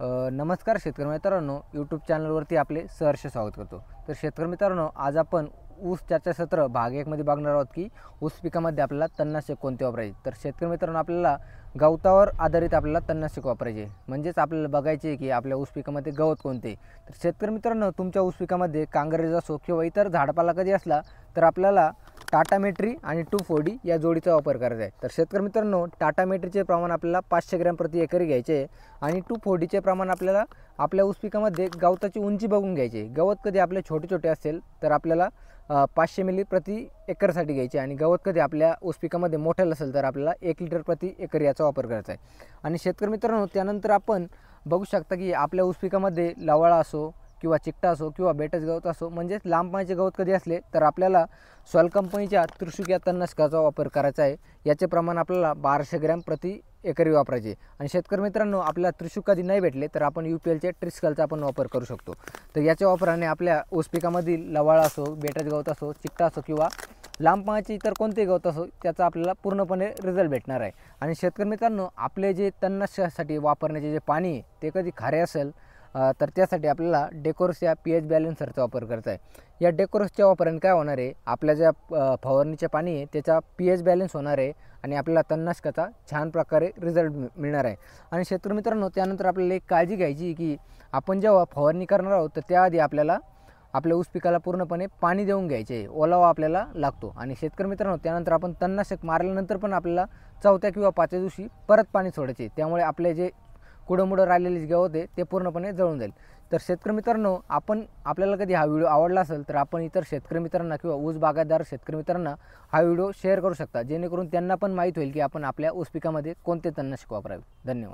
नमस्कार शेतकरी मित्रांनो, यूट्यूब चॅनलवरती आपले सहर्ष स्वागत करतो। तर शेतकरी मित्रांनो, आज आपण ऊस चर्चा सत्र भाग 1 मध्ये बघणार आहोत की ऊस पिकामध्ये आपल्याला तणनाशक कोणते वापरायचे। तर शेतकरी मित्रांनो, आपल्याला गवतावर आधारित आपल्याला तणनाशक वापरायचे, म्हणजेच आपल्याला बघायचे की आपल्या ऊस पिकामध्ये गवत कोणते। तर शेतकरी मित्रांनो, तुमच्या ऊस पिकामध्ये कांगरेज असो किंवा इतर झाडपाला कधी असला तर आपल्याला टाटा मेट्री आणि 2,4-D या जोडीचा वापर करायचा आहे। तर शेतकरी मित्रांनो, टाटा मेट्रीचे प्रमाण आपल्याला 500 ग्रॅम प्रति एकरी घ्यायचे आहे आणि 2,4-Dचे प्रमाण आपल्याला आपल्या ऊस पिकामध्ये गवताची उंची बघून घ्यायची। गवत कधी आपले छोटे छोटे असेल तर आपल्याला 500 मिली प्रति एकरसाठी घ्यायचे आणि गवत कधी आपल्या ऊस पिकामध्ये मोठं असेल तर आपल्याला 1 लिटर प्रति एकर याचा वापर करायचा आहे। आणि शेतकरी मित्रांनो, त्यानंतर आपण बघू शकता की आपल्या ऊस पिकामध्ये लवाळा असो किंवा चिकटा असो किंवा बेटच गवत असो, म्हणजेच लांब पानाचे गवत कधी असले तर आपल्याला सॉइल कंपनीच्या त्रिशुक या तणनाशकाचा वापर करायचा आहे। याचे प्रमाण आपल्याला 1200 ग्रॅम प्रति एकरी वापरायचे। आणि शेतकरी मित्रांनो, आपल्याला त्रिशुक कधी नाही भेटले तर आपण UPLचे ट्रिस्कलचा आपण वापर करू शकतो। तर याच्या वापराने आपल्या ऊस पिकामधील लवाळा असो, बेटच गवत असो, चिकटा असो किंवा लांब पानाचे इतर कोणते गवत असो, त्याचा आपल्याला पूर्णपणे रिझल्ट भेटणार आहे। आणि शेतकरी मित्रांनो, आपले जे तणनाशकासाठी वापरण्याचे जे पाणी आहे ते कधी खारे असेल तर त्यासाठी आपल्याला डेकोरस या पीएच बॅलन्सरचा वापर करायचा आहे। या डेकोरसच्या वापराने काय होणार आहे, आपल्या ज्या फवारणीचे पाणी आहे त्याचा पीएच बॅलन्स होणार आहे आणि आपल्याला तणनाशकाचा छान प्रकारे रिझल्ट मिळणार आहे। आणि शेतकरी मित्रांनो, त्यानंतर आपल्याला एक काळजी घ्यायची की आपण जेव्हा फवारणी करणार आहोत तर त्याआधी आपल्याला आपल्या ऊस पिकाला पूर्णपणे पाणी देऊन घ्यायचे, ओलावा आपल्याला लागतो। आणि शेतकरी मित्रांनो, त्यानंतर आपण तणनाशक मारल्यानंतर पण आपल्याला 4थ्या किंवा 5व्या दिवशी परत पाणी सोडायचे, त्यामुळे आपले जे कुडमुडं राहिलेले गवत आहे ते पूर्णपणे जळून जाईल। तर शेतकरी मित्रांनो, आपल्याला कधी हा व्हिडिओ आवडला असेल तर आपण इतर शेतकरी मित्रांना किंवा ऊस बागायतदार शेतकरी मित्रांना हा व्हिडिओ शेअर करू शकता, जेणेकरून त्यांना पण माहीत होईल की आपण आपल्या ऊस पिकामध्ये कोणते तणनाशक वापरावे। धन्यवाद।